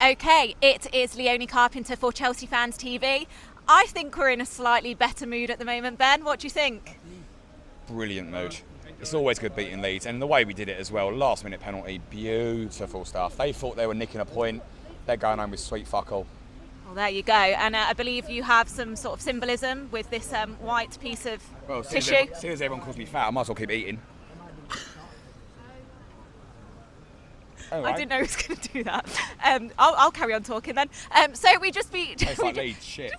Okay, it is Leonie Carpenter for Chelsea Fans TV. I think we're in a slightly better mood at the moment. Ben, what do you think? Brilliant mood. It's always good beating Leeds, and the way we did it as well, last minute penalty, beautiful stuff. They thought they were nicking a point, they're going home with sweet fuck all. Well, there you go. And I believe you have some sort of symbolism with this white piece of tissue. As soon as everyone calls me fat, I might as well keep eating. I didn't know he was going to do that. I'll carry on talking then. So we just beat... Tastes like Leeds, shit.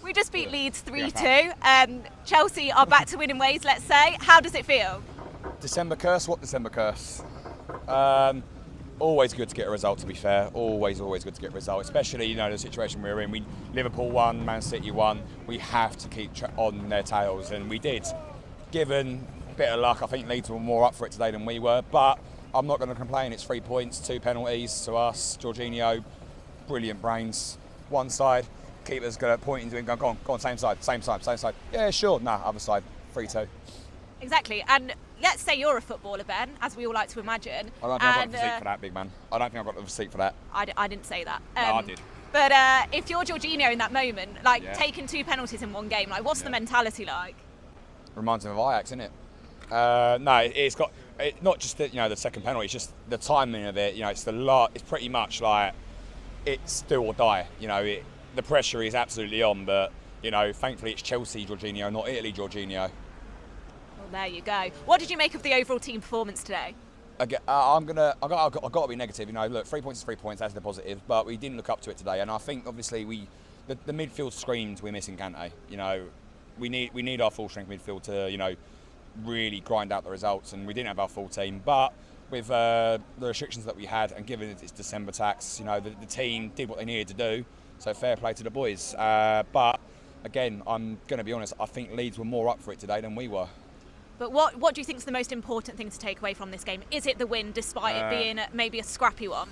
We just beat Leeds 3-2. Chelsea are back to winning ways, let's say. How does it feel? December curse? What December curse? Always good to get a result, to be fair. Always good to get a result, especially, the situation we're in. Liverpool won, Man City won. We have to keep on their tails, and we did. Given a bit of luck, I think Leeds were more up for it today than we were, but I'm not going to complain. It's 3 points, 2 penalties to us. Jorginho, brilliant brains. One side. Keeper's going to point into him, go on, same side. Yeah, sure. Nah, other side, 3-2. Exactly, and let's say you're a footballer, Ben, as we all like to imagine. I don't think I've got the physique for that, big man. I don't think I've got the physique for that. I didn't say that. No, I did. But if you're Jorginho in that moment, taking 2 penalties in one game, what's the mentality like? Reminds me of Ajax, isn't it? No, it's got not just the second penalty. It's just the timing of it. It's pretty much like it's do or die. The pressure is absolutely on, but thankfully it's Chelsea Jorginho, not Italy Jorginho. Well, there you go. What did you make of the overall team performance today? I've got to be negative. Look, 3 points is 3 points. That's the positive, but we didn't look up to it today, and I think obviously the midfield screamed we're missing Kante. We need our full strength midfield to really grind out the results, and we didn't have our full team, but with the restrictions that we had, and given it's December tax, the team did what they needed to do. So fair play to the boys. But again, I'm going to be honest, I think Leeds were more up for it today than we were. But what do you think is the most important thing to take away from this game? Is it the win, despite it being maybe a scrappy one?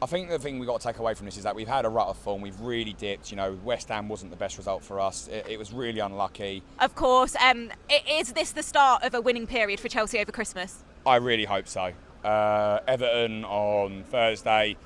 I think the thing we've got to take away from this is that we've had a rut of form. We've really dipped. West Ham wasn't the best result for us. It was really unlucky. Of course. Is this the start of a winning period for Chelsea over Christmas? I really hope so. Everton on Thursday.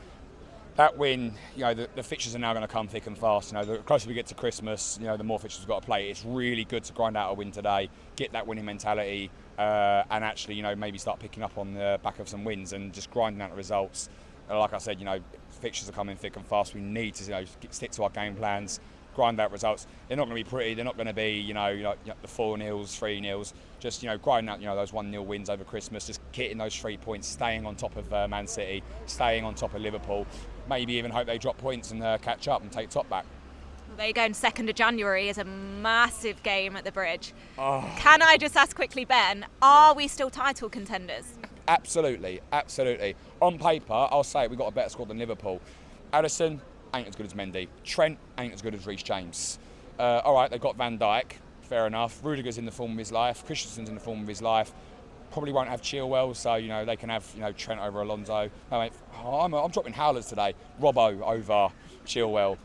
That win, the fixtures are now going to come thick and fast. The closer we get to Christmas, the more fixtures we've got to play. It's really good to grind out a win today, get that winning mentality, and actually, maybe start picking up on the back of some wins and just grinding out the results. Like I said, fixtures are coming thick and fast. We need to, stick to our game plans, grind out results. They're not going to be pretty. They're not going to be, the 4-0s, 3-0s. Just, grinding out, those 1-0 wins over Christmas. Just getting those 3 points, staying on top of Man City, staying on top of Liverpool. Maybe even hope they drop points and catch up and take top back. Well, there you go. And 2nd of January is a massive game at the Bridge. Oh. Can I just ask quickly, Ben, are we still title contenders? Absolutely. On paper, I'll say we've got a better squad than Liverpool. Alisson ain't as good as Mendy. Trent ain't as good as Reece James. All right, they've got Van Dijk, fair enough. Rudiger's in the form of his life. Christensen's in the form of his life. Probably won't have Chilwell, so they can have Trent over Alonso. No, mate, I'm dropping howlers today. Robbo over Chilwell.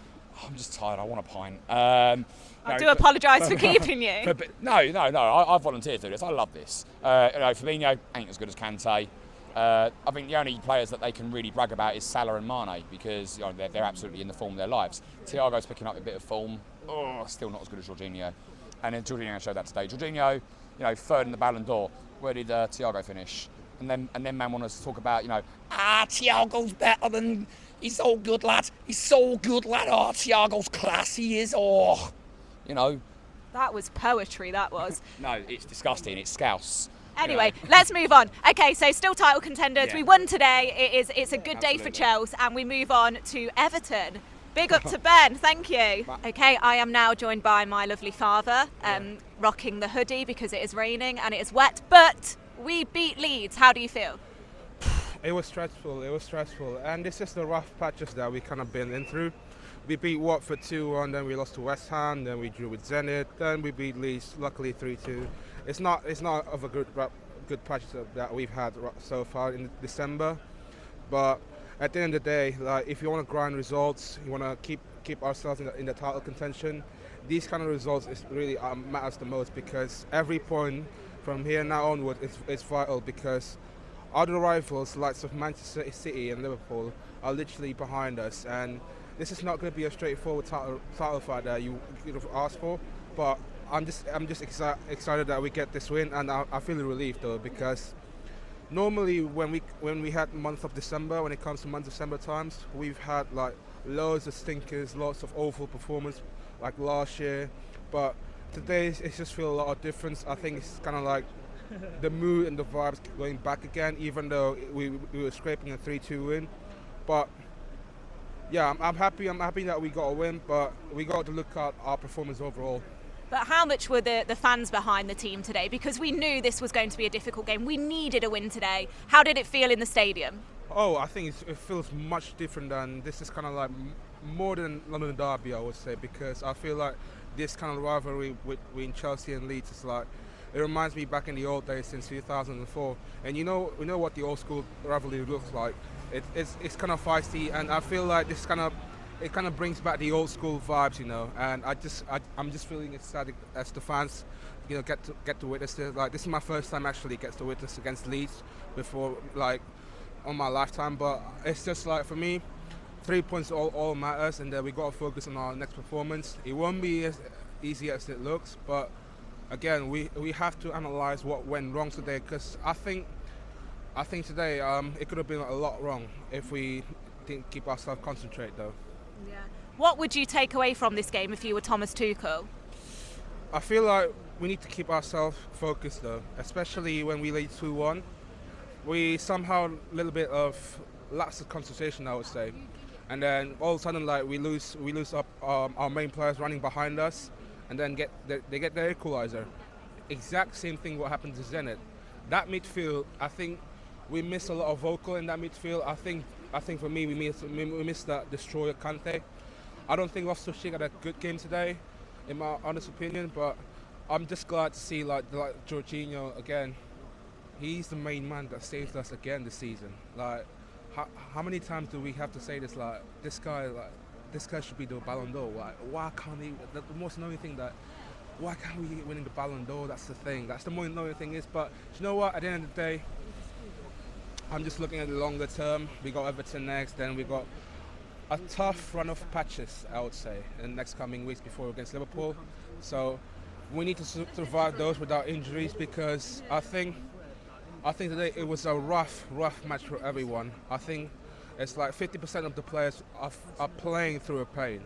I'm just tired. I want a pint. I do apologise for keeping you. No. I volunteered to do this. I love this. Firmino ain't as good as Kante. I think the only players that they can really brag about is Salah and Mane because they're absolutely in the form of their lives. Thiago's picking up a bit of form. Still not as good as Jorginho. And then Jorginho showed that today. Jorginho, 3rd in the Ballon d'Or. Where did Thiago finish? And then man want us to talk about, Thiago's better than... He's so good, lad. Oh, Thiago's class, he is. That was poetry, that was. No, it's disgusting. It's scouse. Anyway, let's move on. Okay, so still title contenders. Yeah. We won today. It's a good day for Chelsea, and we move on to Everton. Big up to Ben, thank you. Okay, I am now joined by my lovely father, rocking the hoodie because it is raining and it is wet, but we beat Leeds. How do you feel? It was stressful, and this is the rough patches that we kind of been in through. We beat Watford 2-1, then we lost to West Ham, then we drew with Zenit, then we beat Leeds, luckily 3-2. It's not of a good patch that we've had so far in December, but at the end of the day, if you want to grind results, you want to keep ourselves in the title contention, these kind of results is really matters the most because every point from here now onward is vital because other rivals, likes of Manchester City and Liverpool, are literally behind us, and this is not going to be a straightforward title fight that you could have asked for. But I'm just excited that we get this win, and I feel relieved though, because normally when we had month of December, when it comes to month of December times, we've had like loads of stinkers, lots of awful performance like last year. But today it just feels a lot of difference. I think it's kind of like the mood and the vibes going back again, even though we were scraping a 3-2 win. But yeah, I'm happy that we got a win, but we got to look at our performance overall. But how much were the fans behind the team today? Because we knew this was going to be a difficult game. We needed a win today. How did it feel in the stadium? Oh, I think it feels much different than this. Is kind of like more than London Derby, I would say, because I feel like this kind of rivalry between Chelsea and Leeds is like, it reminds me back in the old days since 2004. And you know what the old school rivalry looks like. It's kind of feisty, and I feel like this kind of brings back the old school vibes, you know. And I'm just feeling excited as the fans, you know, get to witness it. Like, this is my first time actually get to witness against Leeds before, like, on my lifetime. But it's just like, for me, 3 points all matters, and then we got to focus on our next performance. It won't be as easy as it looks, but again, we have to analyze what went wrong today, because I think today it could have been a lot wrong if we didn't keep ourselves concentrated though. Yeah. What would you take away from this game if you were Thomas Tuchel? I feel like we need to keep ourselves focused though, especially when we lead 2-1. We somehow a little bit of lapse of concentration, I would say, and then all of a sudden, like, we lose up our main players running behind us, and then they get their equaliser. Exact same thing what happened to Zenit. That midfield, I think we missed a lot of vocal in that midfield. I think for me, we missed that destroyer Kante. I don't think Loftus-Cheek had a good game today, in my honest opinion, but I'm just glad to see like Jorginho again. He's the main man that saved us again this season. Like, how many times do we have to say this? Like, this guy should be the Ballon d'Or. Like, why can't he? The most annoying thing that, why can't we keep winning the Ballon d'Or? That's the thing. That's the most annoying thing is. But you know what? At the end of the day, I'm just looking at the longer term. We got Everton next, then we got a tough run of patches, I would say, in the next coming weeks before against Liverpool. So we need to survive those without injuries, because I think today it was a rough match for everyone. I think it's like 50% of the players are playing through a pain.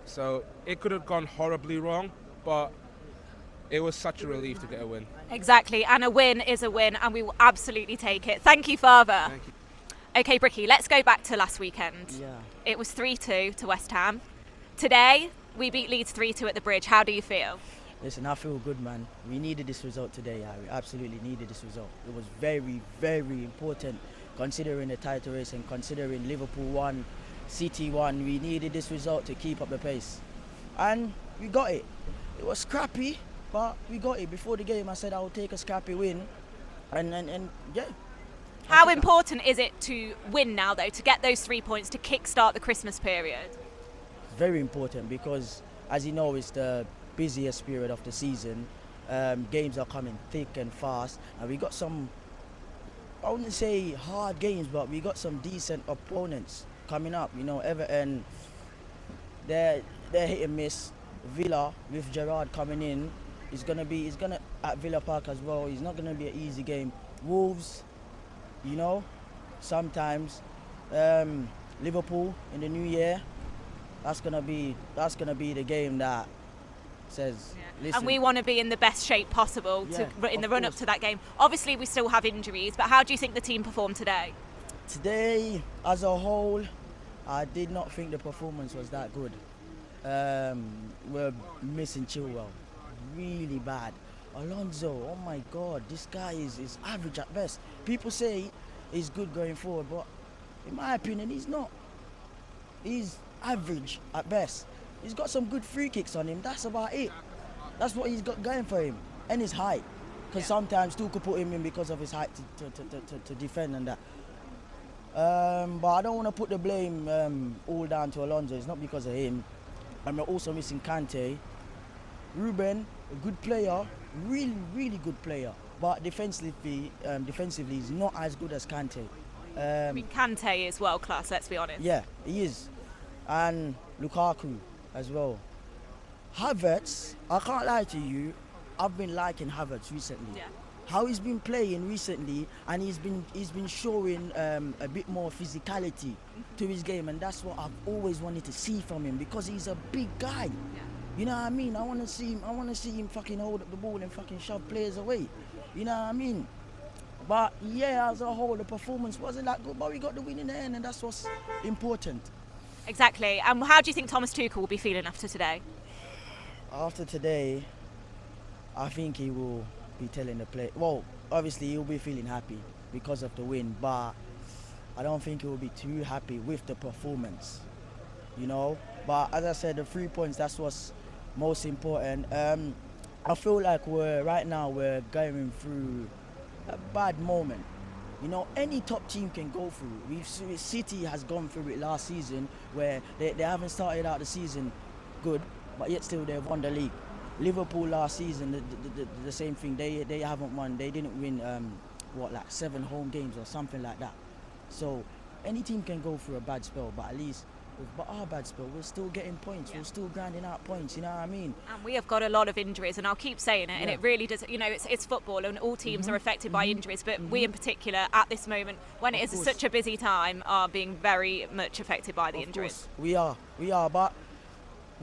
So it could have gone horribly wrong, but it was such a relief to get a win. Exactly, and a win is a win, and we will absolutely take it. Thank you, Father. Thank you. Okay, Bricky, let's go back to last weekend. Yeah. It was 3-2 to West Ham. Today, we beat Leeds 3-2 at the Bridge. How do you feel? Listen, I feel good, man. We needed this result today. Yeah. We absolutely needed this result. It was very, very important, considering the title race and considering Liverpool won, City won. We needed this result to keep up the pace. And we got it. It was scrappy, but we got it. Before the game, I said I would take a scrappy win. And yeah. How important is it to win now, though, to get those 3 points to kickstart the Christmas period? It's very important because, as you know, it's the busiest period of the season. Games are coming thick and fast, and we got some, I wouldn't say hard games, but we got some decent opponents coming up. You know, Everton, they're hit and miss. Villa, with Gerrard coming in, it's gonna at Villa Park as well. It's not gonna be an easy game. Wolves, you know, sometimes. Liverpool in the new year, that's gonna be the game that says, listen. And we want to be in the best shape possible in the run-up to that game. Obviously, we still have injuries, but how do you think the team performed today? Today, as a whole, I did not think the performance was that good. We're missing Chilwell, really bad. Alonso, oh my God, this guy is average at best. People say he's good going forward, but in my opinion, he's not. He's average at best. He's got some good free kicks on him, that's about it. That's what he's got going for him, and his height. Because sometimes Tuchel put him in because of his height to defend and that. But I don't want to put the blame all down to Alonso. It's not because of him. And we're also missing Kante. Ruben, a good player, really, really good player. But defensively, he's not as good as Kante. I mean, Kante is world class, let's be honest. Yeah, he is. And Lukaku as well. Havertz, I can't lie to you, I've been liking Havertz recently. Yeah. How he's been playing recently, and he's been showing a bit more physicality to his game, and that's what I've always wanted to see from him, because he's a big guy. Yeah. You know what I mean? I want to see him fucking hold up the ball and fucking shove players away. You know what I mean? But yeah, as a whole, the performance wasn't that good, but we got the win in the end, and that's what's important. Exactly. And how do you think Thomas Tuchel will be feeling after today? After today, I think he will be telling the play. Well, obviously he'll be feeling happy because of the win, but I don't think he will be too happy with the performance. You know. But as I said, the 3 points, that's what's most important. I feel like right now we're going through a bad moment. You know, any top team can go through. City has gone through it last season, where they haven't started out the season good, but yet still they've won the league. Liverpool last season, the same thing. They haven't won. They didn't win like 7 home games or something like that. So any team can go through a bad spell, but at least with our bad spell, we're still getting points. Yeah. We're still grinding out points. You know what I mean? And we have got a lot of injuries, and I'll keep saying it. And it really does. You know, it's football, and all teams are affected by injuries. But we, in particular, at this moment, when it is such a busy time, are being very much affected by the injuries. We are. But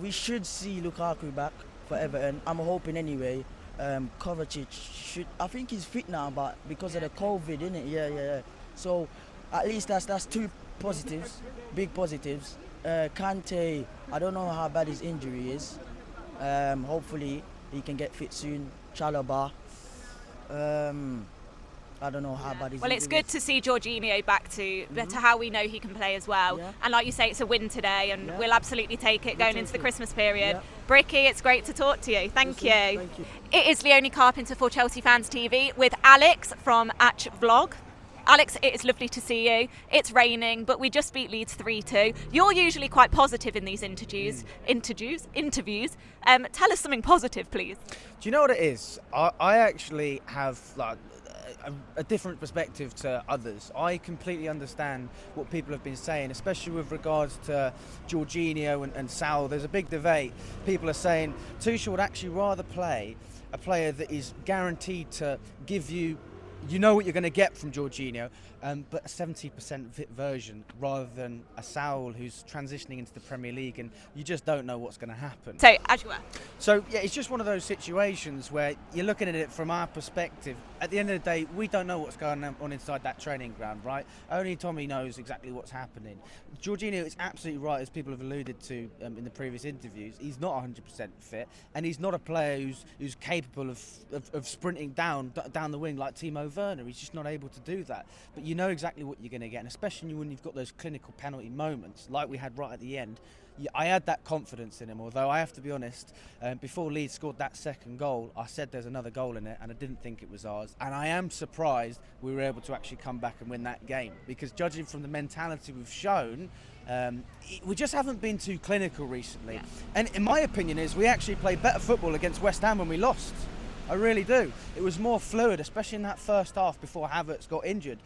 we should see Lukaku back for Everton. I'm hoping anyway. Kovacic should. I think he's fit now, but because of the COVID, innit? Yeah. So at least that's 2 positives, big positives. Kante, I don't know how bad his injury is. Hopefully he can get fit soon. Chalobah, I don't know how bad his injury is. It's good to see Jorginho back to how we know he can play as well. Yeah. And like you say, it's a win today, and we'll absolutely take it going into the Christmas period. Yeah. Bricky, it's great to talk to you. Thank you. Thank you. It is Leonie Carpenter for Chelsea Fans TV with Alex from Atch Vlog. Alex, it is lovely to see you. It's raining, but we just beat Leeds 3-2. You're usually quite positive in these interviews. Tell us something positive, please. Do you know what it is? I actually have like a different perspective to others. I completely understand what people have been saying, especially with regards to Jorginho and Sal. There's a big debate. People are saying Tuchel would actually rather play a player that is guaranteed to give you what you're going to get from Jorginho, but a 70% fit version rather than a Saul who's transitioning into the Premier League, and you just don't know what's going to happen. So, as you were. So, yeah, it's just one of those situations where you're looking at it from our perspective. At the end of the day, we don't know what's going on inside that training ground, right? Only Tommy knows exactly what's happening. Jorginho is absolutely right, as people have alluded to in the previous interviews. He's not 100% fit, and he's not a player who's capable of sprinting down the wing like Timo Werner. He's just not able to do that. But you know exactly what you're going to get, and especially when you've got those clinical penalty moments like we had right at the end. I had that confidence in him, although I have to be honest, before Leeds scored that second goal, I said there's another goal in it, and I didn't think it was ours. And I am surprised we were able to actually come back and win that game, because judging from the mentality we've shown, we just haven't been too clinical recently. Yeah. And in my opinion we actually played better football against West Ham when we lost. I really do. It was more fluid, especially in that first half before Havertz got injured.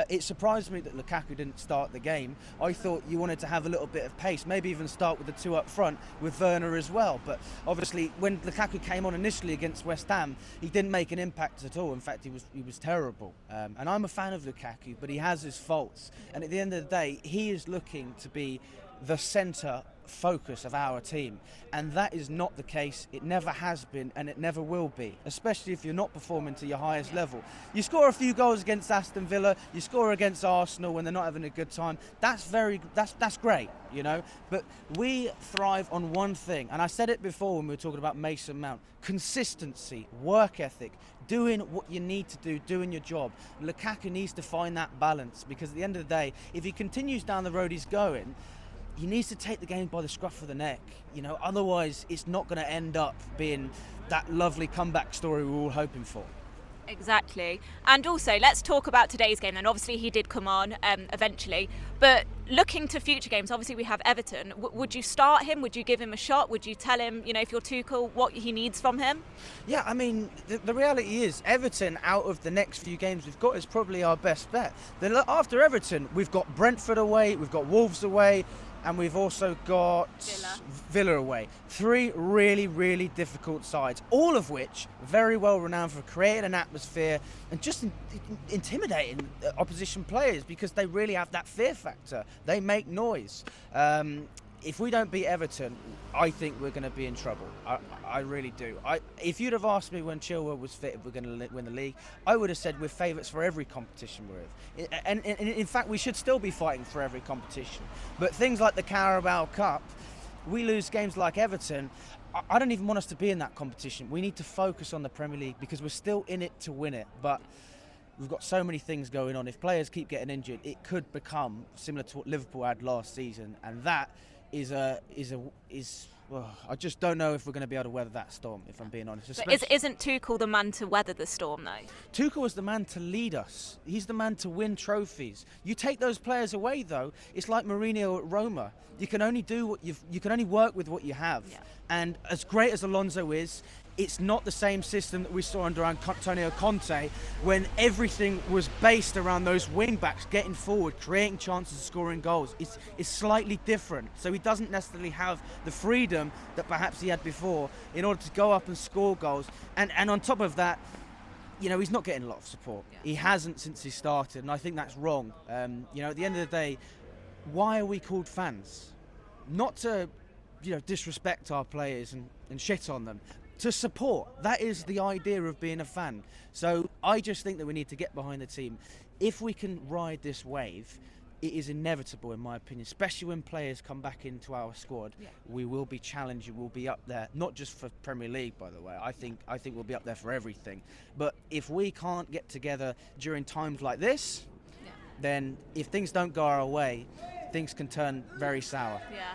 It surprised me that Lukaku didn't start the game. I thought you wanted to have a little bit of pace, maybe even start with the 2 up front with Werner as well. But obviously, when Lukaku came on initially against West Ham, he didn't make an impact at all. In fact, he was terrible. And I'm a fan of Lukaku, but he has his faults. And at the end of the day, he is looking to be the centre focus of our team, and that is not the case. It never has been, and it never will be, especially if you're not performing to your highest level. You score a few goals against Aston Villa, you score against Arsenal when they're not having a good time. That's great, you know, but we thrive on one thing, and I said it before when we were talking about Mason Mount: consistency, work ethic, doing what you need to do, doing your job. Lukaku needs to find that balance, because at the end of the day, if he continues down the road he's going, he needs to take the game by the scruff of the neck, you know, otherwise it's not going to end up being that lovely comeback story we're all hoping for. Exactly. And also, let's talk about today's game then. Obviously, he did come on eventually. But looking to future games, obviously we have Everton. Would you start him? Would you give him a shot? Would you tell him, if you're Tuchel, what he needs from him? Yeah, I mean, the reality is Everton, out of the next few games we've got, is probably our best bet. After Everton, we've got Brentford away, we've got Wolves away, and we've also got Villa away. 3 really, really difficult sides, all of which very well renowned for creating an atmosphere and just intimidating opposition players because they really have that fear factor. They make noise. If we don't beat Everton, I think we're going to be in trouble. I really do. If you'd have asked me when Chilwell was fit if we're going to win the league, I would have said we're favourites for every competition we're in. And in fact, we should still be fighting for every competition. But things like the Carabao Cup, we lose games like Everton, I don't even want us to be in that competition. We need to focus on the Premier League because we're still in it to win it. But we've got so many things going on. If players keep getting injured, it could become similar to what Liverpool had last season, and that well, I just don't know if we're going to be able to weather that storm, if I'm being honest. But isn't Tuchel the man to weather the storm, though? Tuchel is the man to lead us. He's the man to win trophies. You take those players away, though, it's like Mourinho at Roma. You can only you can only work with what you have. Yeah. And as great as Alonso is, it's not the same system that we saw under Antonio Kante when everything was based around those wing backs getting forward, creating chances, scoring goals. It's slightly different. So he doesn't necessarily have the freedom that perhaps he had before in order to go up and score goals. And on top of that, he's not getting a lot of support. Yeah. He hasn't since he started, and I think that's wrong. At the end of the day, why are we called fans? Not to, disrespect our players and shit on them. To support. That is the idea of being a fan. So I just think that we need to get behind the team. If we can ride this wave, it is inevitable, in my opinion, especially when players come back into our squad. Yeah. We will be challenging, we'll be up there, not just for Premier League, by the way. I think we'll be up there for everything. But if we can't get together during times like this, then if things don't go our way, things can turn very sour. Yeah.